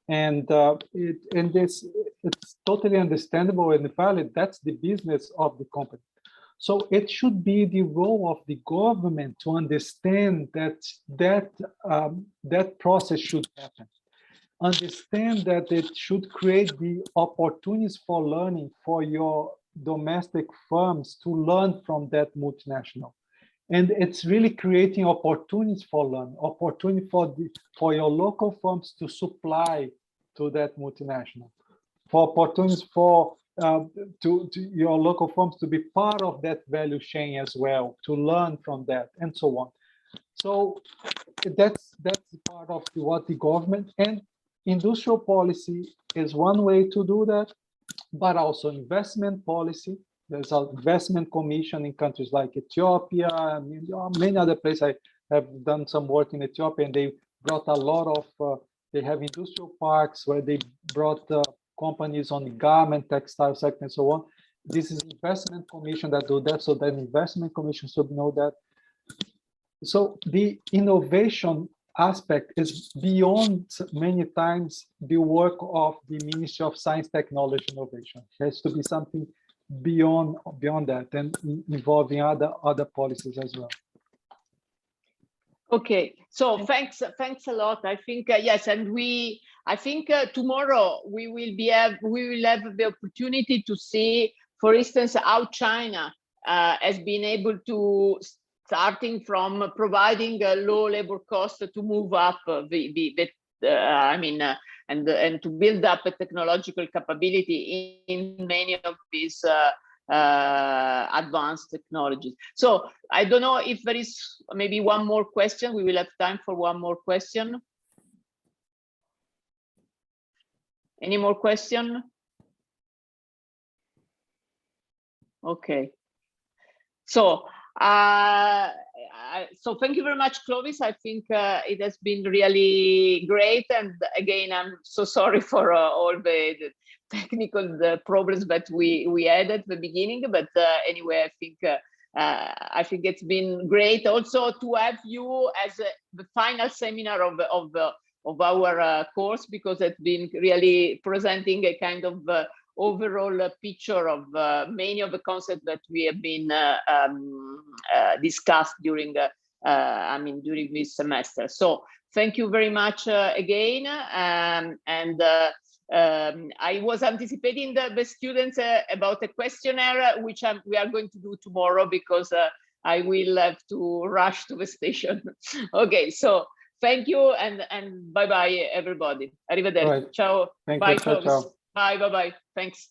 and it's totally understandable and valid. That's the business of the company. So it should be the role of the government to understand that process should happen. Understand that it should create the opportunities for learning for your domestic firms to learn from that multinational. And it's really creating opportunities for learning, opportunity for your local firms to supply to that multinational, for opportunities for to your local firms to be part of that value chain as well, to learn from that, and so on. So that's part of what the government and industrial policy is one way to do that, but also investment policy. There's an investment commission in countries like Ethiopia and many other places. I have done some work in Ethiopia, and they brought a lot of, they have industrial parks where they brought companies on the garment, textile sector, and so on. This is investment commission that do that, so that investment commission should know that. So the innovation aspect is beyond many times the work of the Ministry of Science, Technology, Innovation. It has to be something beyond that and involving other policies as well. Okay, so thanks a lot. I think yes, and I think tomorrow we will have the opportunity to see, for instance, how China has been able to, starting from providing a low labor cost, to move up and to build up a technological capability in many of these advanced technologies. So I don't know if there is maybe one more question. We will have time for one more question. Any more question? Okay. So so thank you very much, Clovis. I think it has been really great. And again, I'm so sorry for all the technical problems that we had at the beginning. But anyway, I think it's been great also to have you as the final seminar of our course, because it's been really presenting a kind of overall picture of many of the concepts that we have been discussed during during this semester. So thank you very much again. I was anticipating the students about a questionnaire, which we are going to do tomorrow, because I will have to rush to the station. Okay, so thank you, and bye bye everybody. Arrivederci. Right. Ciao. Thank bye, you. Ciao, Clovis. ciao. Bye. Thanks.